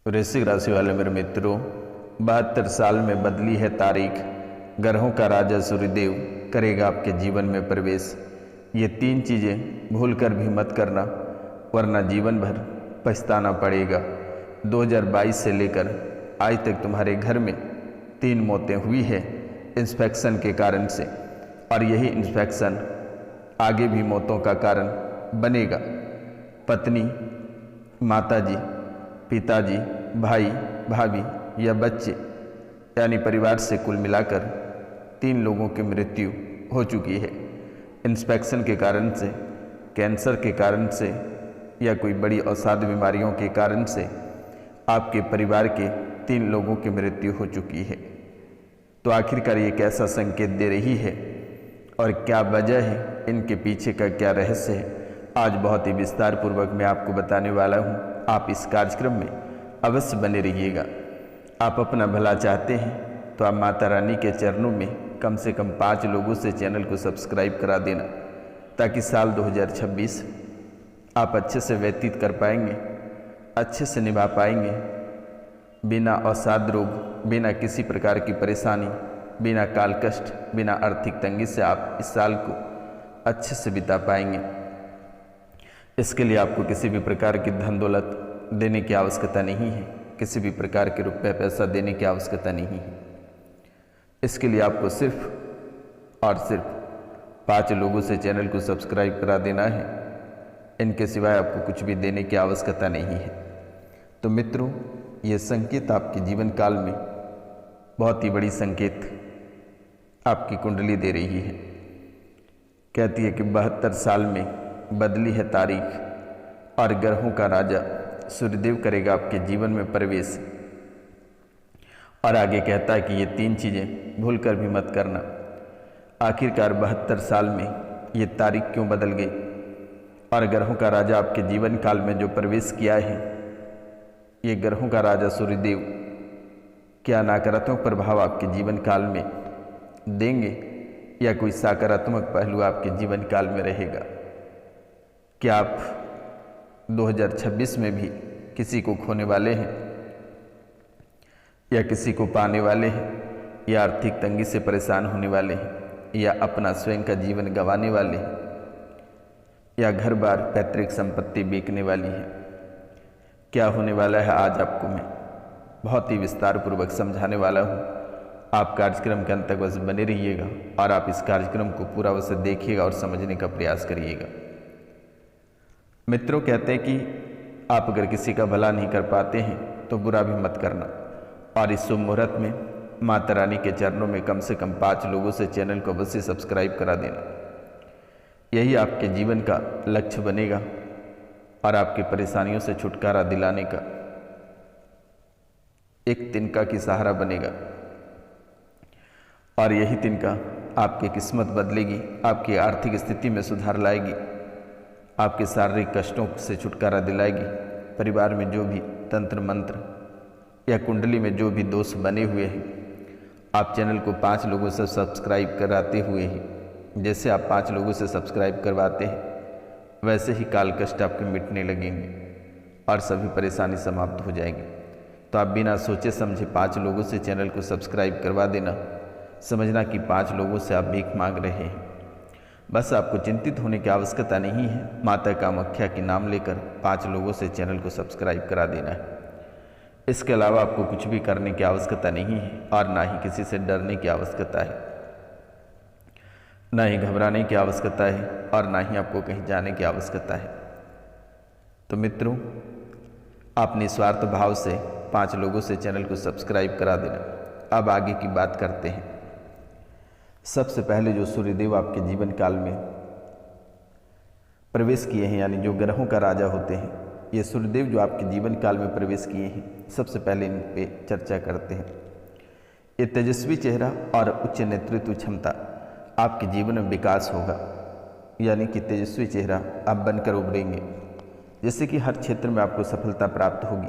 वृश्चिक राशि वाले मेरे मित्रों, 72 साल में बदली है तारीख। ग्रहों का राजा सूर्यदेव करेगा आपके जीवन में प्रवेश। ये 3 चीज़ें भूल कर भी मत करना, वरना जीवन भर पछताना पड़ेगा। 2022 से लेकर आज तक तुम्हारे घर में 3 मौतें हुई है इंस्पेक्शन के कारण से, और यही इंस्पेक्शन आगे भी मौतों का कारण बनेगा। पत्नी, माताजी, पिताजी, भाई, भाभी या बच्चे, यानी परिवार से कुल मिलाकर 3 लोगों की मृत्यु हो चुकी है इंस्पेक्शन के कारण से, कैंसर के कारण से या कोई बड़ी असाध्य बीमारियों के कारण से। आपके परिवार के 3 लोगों की मृत्यु हो चुकी है। तो आखिरकार ये कैसा संकेत दे रही है और क्या वजह है, इनके पीछे का क्या रहस्य है, आज बहुत ही विस्तार पूर्वक मैं आपको बताने वाला हूँ। आप इस कार्यक्रम में अवश्य बने रहिएगा। आप अपना भला चाहते हैं तो आप माता रानी के चरणों में कम से कम 5 लोगों से चैनल को सब्सक्राइब करा देना, ताकि साल 2026 आप अच्छे से व्यतीत कर पाएंगे, अच्छे से निभा पाएंगे, बिना अवसाद रोग, बिना किसी प्रकार की परेशानी, बिना काल कष्ट, बिना आर्थिक तंगी से आप इस साल को अच्छे से बिता पाएंगे। इसके लिए आपको किसी भी प्रकार की धन दौलत देने की आवश्यकता नहीं है, किसी भी प्रकार के रुपये पैसा देने की आवश्यकता नहीं है। इसके लिए आपको सिर्फ और सिर्फ 5 लोगों से चैनल को सब्सक्राइब करा देना है। इनके सिवाय आपको कुछ भी देने की आवश्यकता नहीं है। तो मित्रों, ये संकेत आपके जीवन काल में बहुत ही बड़ी संकेत आपकी कुंडली दे रही है। कहती है कि 72 साल में बदली है तारीख और ग्रहों का राजा सूर्यदेव करेगा आपके जीवन में प्रवेश। और आगे कहता है कि ये 3 चीज़ें भूल कर भी मत करना। आखिरकार 72 साल में ये तारीख क्यों बदल गई और ग्रहों का राजा आपके जीवन काल में जो प्रवेश किया है, ये ग्रहों का राजा सूर्यदेव क्या नकारात्मक प्रभाव आपके जीवन काल में देंगे या कोई सकारात्मक पहलू आपके जीवन काल में रहेगा? क्या आप 2026 में भी किसी को खोने वाले हैं या किसी को पाने वाले हैं, या आर्थिक तंगी से परेशान होने वाले हैं, या अपना स्वयं का जीवन गंवाने वाले हैं, या घर बार पैतृक संपत्ति बिकने वाली है? क्या होने वाला है आज आपको मैं बहुत ही विस्तार पूर्वक समझाने वाला हूँ। आप कार्यक्रम के अंत तक बस बने रहिएगा और आप इस कार्यक्रम को पूरा अवश्य देखिएगा और समझने का प्रयास करिएगा। मित्रों, कहते हैं कि आप अगर किसी का भला नहीं कर पाते हैं तो बुरा भी मत करना, और इस शुभ मुहूर्त में माता रानी के चरणों में कम से कम 5 लोगों से चैनल को अवश्य सब्सक्राइब करा देना। यही आपके जीवन का लक्ष्य बनेगा और आपकी परेशानियों से छुटकारा दिलाने का एक तिनका की सहारा बनेगा। और यही तिनका आपकी किस्मत बदलेगी, आपकी आर्थिक स्थिति में सुधार लाएगी, आपके शारीरिक कष्टों से छुटकारा दिलाएगी। परिवार में जो भी तंत्र मंत्र या कुंडली में जो भी दोष बने हुए हैं, आप चैनल को 5 लोगों से सब्सक्राइब कराते हुए ही, जैसे आप 5 लोगों से सब्सक्राइब करवाते हैं, वैसे ही काल कष्ट आपके मिटने लगेंगे और सभी परेशानी समाप्त हो जाएंगी। तो आप बिना सोचे समझे 5 लोगों से चैनल को सब्सक्राइब करवा देना। समझना कि 5 लोगों से आप भीख मांग रहे हैं। बस आपको चिंतित होने की आवश्यकता नहीं है। माता कामाख्या के नाम लेकर 5 लोगों से चैनल को सब्सक्राइब करा देना है। इसके अलावा आपको कुछ भी करने की आवश्यकता नहीं है और ना ही किसी से डरने की आवश्यकता है, ना ही घबराने की आवश्यकता है और ना ही आपको कहीं जाने की आवश्यकता है। तो मित्रों, आप निस्वार्थ भाव से 5 लोगों से चैनल को सब्सक्राइब करा देना। अब आगे की बात करते हैं। सबसे पहले जो सूर्यदेव आपके जीवन काल में प्रवेश किए हैं, यानी जो ग्रहों का राजा होते हैं, ये सूर्यदेव जो आपके जीवन काल में प्रवेश किए हैं, सबसे पहले इन पे चर्चा करते हैं। ये तेजस्वी चेहरा और उच्च नेतृत्व क्षमता आपके जीवन में विकास होगा, यानी कि तेजस्वी चेहरा आप बनकर उभरेंगे, जैसे कि हर क्षेत्र में आपको सफलता प्राप्त होगी।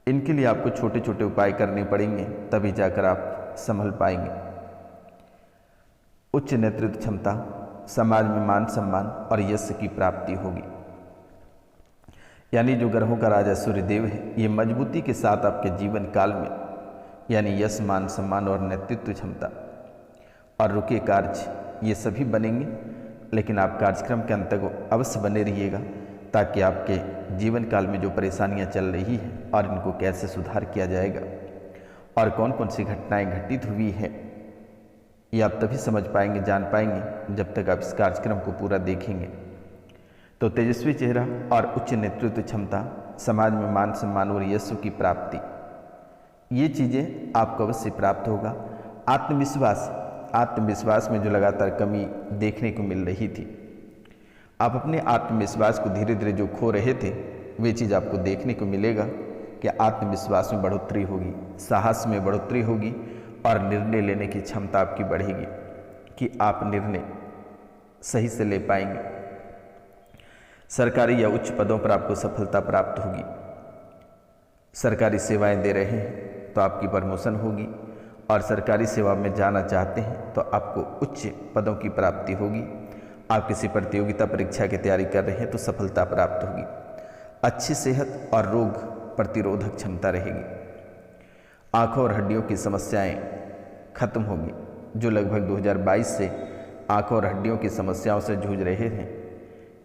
इनके लिए आपको छोटे छोटे उपाय करने पड़ेंगे, तभी जाकर आप संभल पाएंगे। उच्च नेतृत्व क्षमता, समाज में मान सम्मान और यश की प्राप्ति होगी। यानी जो ग्रहों का राजा सूर्यदेव है, ये मजबूती के साथ आपके जीवन काल में यानी यश, मान, सम्मान और नेतृत्व क्षमता और रुके कार्य ये सभी बनेंगे। लेकिन आप कार्यक्रम के अंत तक अवश्य बने रहिएगा, ताकि आपके जीवन काल में जो परेशानियां चल रही हैं और इनको कैसे सुधार किया जाएगा और कौन कौन सी घटनाएं घटित हुई हैं, ये आप तभी समझ पाएंगे, जान पाएंगे जब तक आप इस कार्यक्रम को पूरा देखेंगे। तो तेजस्वी चेहरा और उच्च नेतृत्व क्षमता, समाज में मान, सम्मान और यश की प्राप्ति, ये चीज़ें आपको अवश्य प्राप्त होगा। आत्मविश्वास में जो लगातार कमी देखने को मिल रही थी, आप अपने आत्मविश्वास को धीरे धीरे जो खो रहे थे, वे चीज़ आपको देखने को मिलेगा कि आत्मविश्वास में बढ़ोतरी होगी, साहस में बढ़ोतरी होगी और निर्णय लेने की क्षमता आपकी बढ़ेगी कि आप निर्णय सही से ले पाएंगे। सरकारी या उच्च पदों पर आपको सफलता प्राप्त होगी। सरकारी सेवाएं दे रहे हैं तो आपकी प्रमोशन होगी, और सरकारी सेवा में जाना चाहते हैं तो आपको उच्च पदों की प्राप्ति होगी। आप किसी प्रतियोगिता परीक्षा की तैयारी कर रहे हैं तो सफलता प्राप्त होगी। अच्छी सेहत और रोग प्रतिरोधक क्षमता रहेगी। आंखों और हड्डियों की समस्याएं खत्म होगी। जो लगभग 2022 से आंखों और हड्डियों की समस्याओं से जूझ रहे हैं,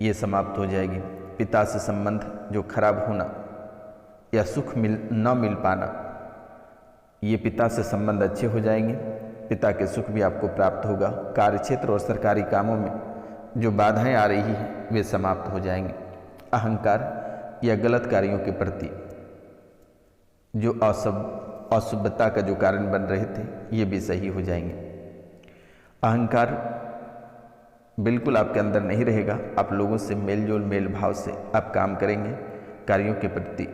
ये समाप्त हो जाएगी। पिता से संबंध जो खराब होना या सुख न मिल पाना, ये पिता से संबंध अच्छे हो जाएंगे। पिता के सुख भी आपको प्राप्त होगा। कार्यक्षेत्र और सरकारी कामों में जो बाधाएं आ रही हैं, वे समाप्त हो जाएंगे। अहंकार या गलत कार्यों के प्रति जो अशुभता का जो कारण बन रहे थे, ये भी सही हो जाएंगे। अहंकार बिल्कुल आपके अंदर नहीं रहेगा। आप लोगों से मेलजोल, मेल भाव से आप काम करेंगे। कार्यों के प्रति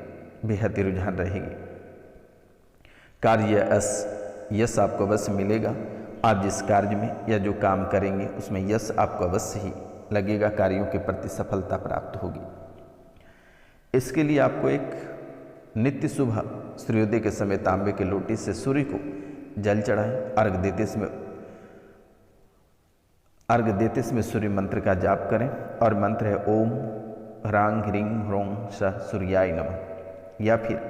बेहद ही रुझान रहेगी। कार्य यश आपको अवश्य मिलेगा। आप जिस कार्य में या जो काम करेंगे उसमें यश आपको अवश्य ही लगेगा। कार्यों के प्रति सफलता प्राप्त होगी। इसके लिए आपको एक नित्य सुबह सूर्योदय के समय तांबे के लोटे से सूर्य को जल चढ़ाएं। अर्घ देते समय सूर्य मंत्र का जाप करें, और मंत्र है ओम ह्रांग ह्रीं ह्रों सः सूर्याय नमः, या फिर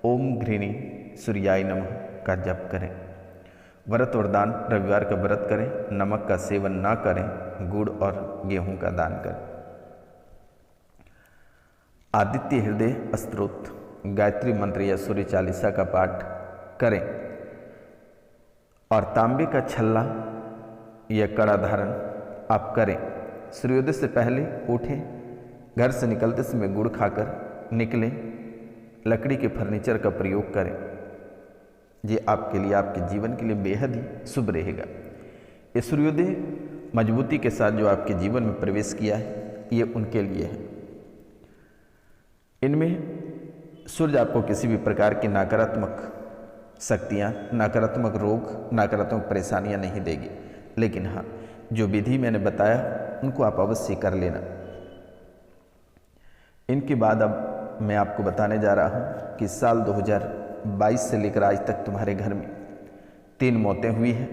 ओम घृणी सूर्याय नमः का जप करें। व्रत और दान, रविवार का व्रत करें, नमक का सेवन ना करें, गुड़ और गेहूं का दान करें। आदित्य हृदय स्तोत्र, गायत्री मंत्र या सूर्य चालीसा का पाठ करें, और तांबे का छल्ला या कड़ा धारण आप करें। सूर्योदय से पहले उठें, घर से निकलते समय गुड़ खाकर निकलें। लकड़ी के फर्नीचर का प्रयोग करें। ये आपके लिए, आपके जीवन के लिए बेहद ही शुभ रहेगा। ये सूर्योदय मजबूती के साथ जो आपके जीवन में प्रवेश किया है, ये उनके लिए है। इनमें सूर्य आपको किसी भी प्रकार की नकारात्मक शक्तियाँ, नकारात्मक रोग, नकारात्मक परेशानियाँ नहीं देगी। लेकिन हाँ, जो विधि मैंने बताया उनको आप अवश्य कर लेना। इनके बाद अब मैं आपको बताने जा रहा हूँ कि साल 2022 से लेकर आज तक तुम्हारे घर में 3 मौतें हुई हैं।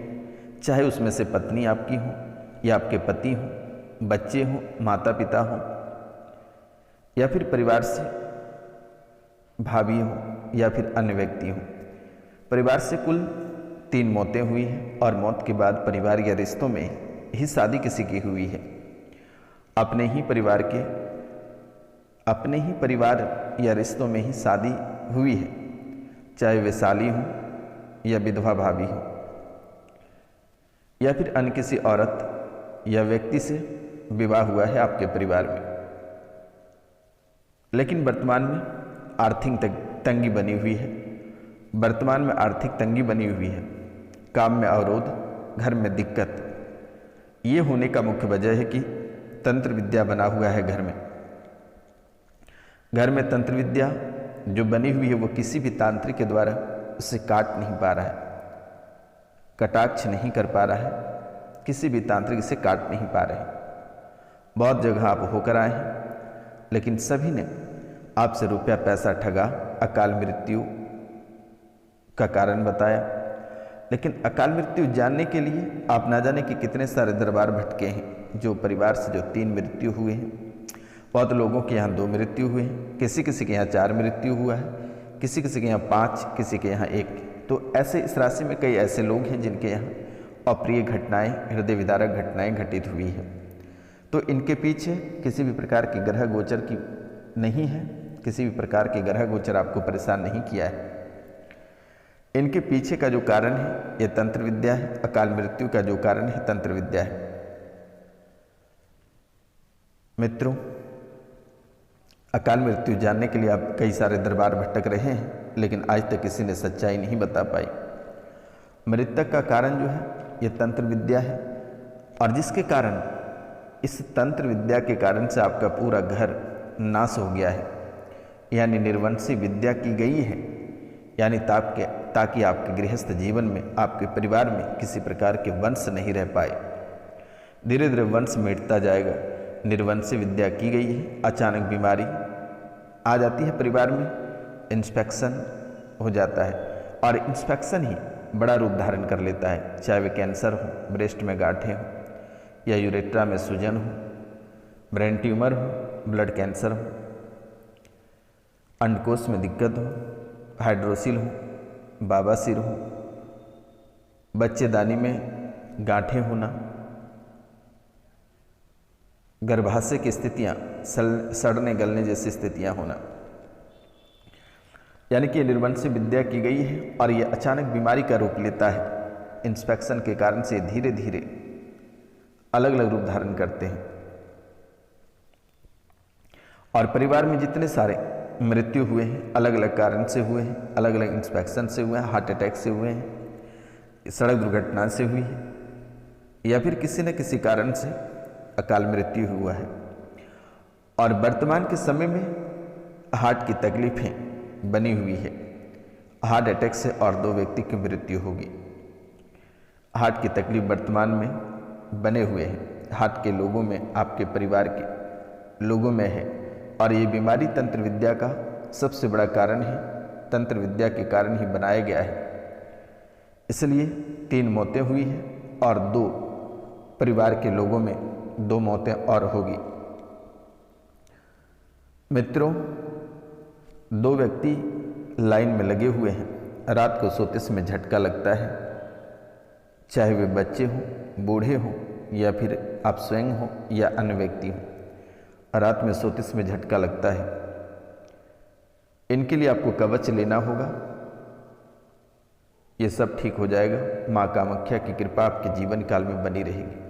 चाहे उसमें से पत्नी आपकी हो या आपके पति हो, बच्चे हों, माता पिता हों, या फिर परिवार से भाभी हो या फिर अन्य व्यक्ति हो। परिवार से कुल 3 मौतें हुई हैं, और मौत के बाद परिवार या रिश्तों में ही शादी किसी की हुई है। अपने ही परिवार या रिश्तों में ही शादी हुई है, चाहे वे साली हो या विधवा भाभी हो, या फिर अन्य किसी औरत या व्यक्ति से विवाह हुआ है आपके परिवार में। लेकिन वर्तमान में आर्थिक तंगी बनी हुई है। वर्तमान में आर्थिक तंगी बनी हुई है, काम में अवरोध, घर में दिक्कत। ये होने का मुख्य वजह है कि तंत्र विद्या बना हुआ है घर में। घर में तंत्र विद्या जो बनी हुई है, वो किसी भी तांत्रिक के द्वारा उसे काट नहीं पा रहा है, कटाक्ष नहीं कर पा रहा है, किसी भी तांत्रिक से काट नहीं पा रहे। बहुत जगह आप होकर आए हैं, लेकिन सभी ने आपसे रुपया पैसा ठगा, अकाल मृत्यु का कारण बताया। लेकिन अकाल मृत्यु जानने के लिए आप ना जाने कि कितने सारे दरबार भटके हैं। जो परिवार से जो 3 मृत्यु हुए हैं, बहुत लोगों के यहाँ 2 मृत्यु हुए हैं, किसी किसी के यहाँ 4 मृत्यु हुआ है, किसी किसी के यहाँ 5, किसी के यहाँ 1। तो ऐसे इस राशि में कई ऐसे लोग हैं जिनके यहाँ अप्रिय घटनाएं, हृदय विदारक घटनाएं घटित हुई है। तो इनके पीछे किसी भी प्रकार की ग्रह गोचर की नहीं है, किसी भी प्रकार के ग्रह गोचर आपको परेशान नहीं किया है। इनके पीछे का जो कारण है ये तंत्र विद्या है। अकाल मृत्यु का जो कारण है तंत्र विद्या है। मित्रों, अकाल मृत्यु जानने के लिए आप कई सारे दरबार भटक रहे हैं, लेकिन आज तक किसी ने सच्चाई नहीं बता पाई। मृतक का कारण जो है ये तंत्र विद्या है, और जिसके कारण इस तंत्र विद्या के कारण से आपका पूरा घर नाश हो गया है, यानी निर्वंशी विद्या की गई है, यानी ताकि आपके गृहस्थ जीवन में, आपके परिवार में किसी प्रकार के वंश नहीं रह पाए। धीरे धीरे वंश मिटता जाएगा। निर्वंशी विद्या की गई है। अचानक बीमारी आ जाती है परिवार में, इंस्पेक्शन हो जाता है, और इंस्पेक्शन ही बड़ा रूप धारण कर लेता है। चाहे वे कैंसर हो, ब्रेस्ट में गांठें हो, या यूरेट्रा में सूजन हो, ब्रेन ट्यूमर हो, ब्लड कैंसर हो, अंडकोश में दिक्कत हो, हाइड्रोसिल हो, बाबासिर हो, बच्चेदानी में गांठें होना, गर्भाशय की स्थितियां, सड़ने गलने जैसी स्थितियां होना, यानी कि निर्वंशी विद्या की गई है और ये अचानक बीमारी का रूप लेता है। इंस्पेक्शन के कारण से धीरे धीरे अलग अलग रूप धारण करते हैं, और परिवार में जितने सारे मृत्यु हुए हैं अलग अलग कारण से हुए हैं, अलग अलग इंस्पेक्शन से हुए हैं, हार्ट अटैक से हुए हैं, सड़क दुर्घटना से हुई है, या फिर किसी न किसी कारण से अकाल मृत्यु हुआ है। और वर्तमान के समय में हार्ट की तकलीफें बनी हुई है। हार्ट अटैक से और 2 व्यक्ति की मृत्यु होगी। हार्ट की तकलीफ वर्तमान में बने हुए हैं, हार्ट के लोगों में, आपके परिवार के लोगों में है, और ये बीमारी तंत्र विद्या का सबसे बड़ा कारण है। तंत्र विद्या के कारण ही बनाया गया है। इसलिए 3 मौतें हुई हैं और 2 परिवार के लोगों में 2 मौतें और होगी। मित्रों, 2 व्यक्ति लाइन में लगे हुए हैं। रात को सोते समय झटका लगता है, चाहे वे बच्चे हों, बूढ़े हों, या फिर आप स्वयं हो या अन्य व्यक्ति हो। रात में सोते समय झटका लगता है। इनके लिए आपको कवच लेना होगा। ये सब ठीक हो जाएगा। माँ कामाख्या की कृपा आपके जीवन काल में बनी रहेगी।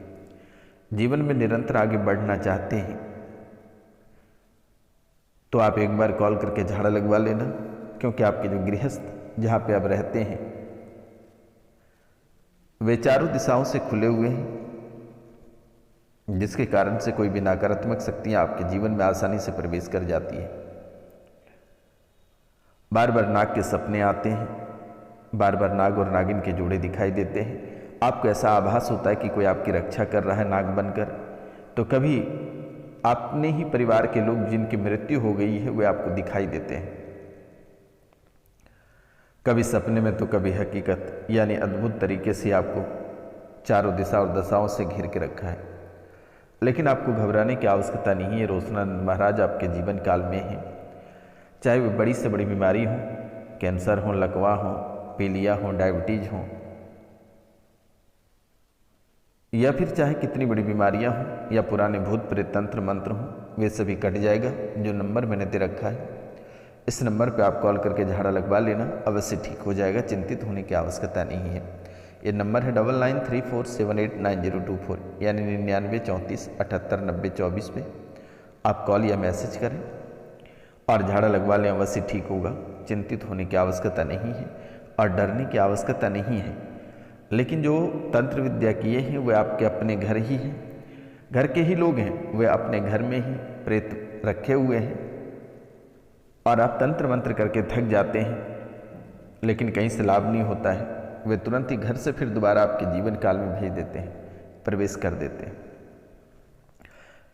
जीवन में निरंतर आगे बढ़ना चाहते हैं तो आप एक बार कॉल करके झाड़ा लगवा लेना, क्योंकि आपके जो गृहस्थ जहाँ पे आप रहते हैं वे चारों दिशाओं से खुले हुए हैं, जिसके कारण से कोई भी नकारात्मक शक्तियां आपके जीवन में आसानी से प्रवेश कर जाती है। बार बार नाग के सपने आते हैं, बार बार नाग और नागिन के जोड़े दिखाई देते हैं। आपको ऐसा आभास होता है कि कोई आपकी रक्षा कर रहा है नाग बनकर। तो कभी अपने ही परिवार के लोग जिनकी मृत्यु हो गई है वे आपको दिखाई देते हैं, कभी सपने में तो कभी हकीकत, यानी अद्भुत तरीके से आपको चारों दिशा और दशाओं से घिर के रखा है। लेकिन आपको घबराने की आवश्यकता नहीं है। रोशनानंद महाराज आपके जीवन काल में हैं। चाहे वो बड़ी से बड़ी बीमारी हो, कैंसर हो, लकवा हो, पीलिया हो, डायबिटीज हो, या फिर चाहे कितनी बड़ी बीमारियां हों, या पुराने भूत प्रेत तंत्र मंत्र हों, वे सभी कट जाएगा। जो नंबर मैंने दे रखा है इस नंबर पे आप कॉल करके झाड़ा लगवा लेना, अवश्य ठीक हो जाएगा। चिंतित होने की आवश्यकता नहीं है। ये नंबर है 9934789024, यानी 9934789024 पे आप कॉल या मैसेज करें और झाड़ा लगवा लें, अवश्य ठीक होगा। चिंतित होने की आवश्यकता नहीं है और डरने की आवश्यकता नहीं है। लेकिन जो तंत्र विद्या किए हैं वे आपके अपने घर ही हैं, घर के ही लोग हैं, वे अपने घर में ही प्रेत रखे हुए हैं, और आप तंत्र मंत्र करके थक जाते हैं लेकिन कहीं से लाभ नहीं होता है। वे तुरंत ही घर से फिर दोबारा आपके जीवन काल में भेज देते हैं, प्रवेश कर देते हैं।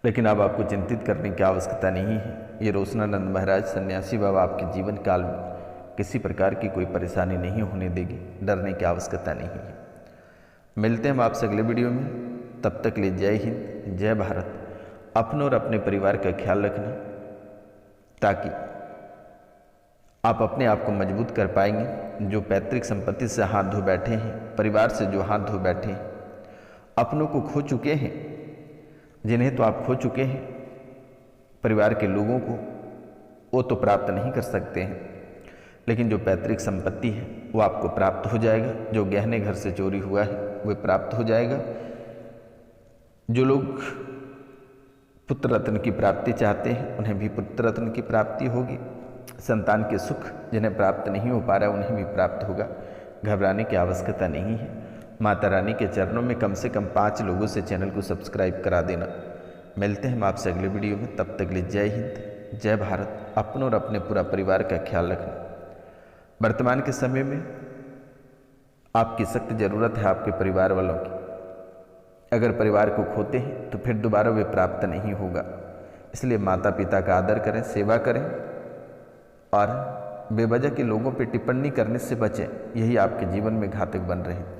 लेकिन अब आपको चिंतित करने की आवश्यकता नहीं है। ये रोशनानंद महाराज सन्यासी बाबा आपके जीवन काल में किसी प्रकार की कोई परेशानी नहीं होने देगी। डरने की आवश्यकता नहीं है। मिलते हैं हम आपसे अगले वीडियो में। तब तक ले जय हिंद, जय भारत। अपनों और अपने परिवार का ख्याल रखना, ताकि आप अपने आप को मजबूत कर पाएंगे। जो पैतृक संपत्ति से हाथ धो बैठे हैं, परिवार से जो हाथ धो बैठे हैं, अपनों को खो चुके हैं, जिन्हें तो आप खो चुके हैं, परिवार के लोगों को वो तो प्राप्त नहीं कर सकते हैं, लेकिन जो पैतृक संपत्ति है वो आपको प्राप्त हो जाएगा। जो गहने घर से चोरी हुआ है वह प्राप्त हो जाएगा। जो लोग पुत्र रत्न की प्राप्ति चाहते हैं उन्हें भी पुत्र रत्न की प्राप्ति होगी। संतान के सुख जिन्हें प्राप्त नहीं हो पा रहा उन्हें भी प्राप्त होगा। घबराने की आवश्यकता नहीं है। माता रानी के चरणों में कम से कम 5 लोगों से चैनल को सब्सक्राइब करा देना। मिलते हैं हम आपसे अगले वीडियो में, तब तक के लिए जय हिंद, जय भारत। अपनों और अपने पूरा परिवार का ख्याल रखना। वर्तमान के समय में आपकी सख्त ज़रूरत है आपके परिवार वालों की। अगर परिवार को खोते हैं तो फिर दोबारा वे प्राप्त नहीं होगा। इसलिए माता पिता का आदर करें, सेवा करें और बेवजह के लोगों पर टिप्पणी करने से बचें। यही आपके जीवन में घातक बन रहे हैं।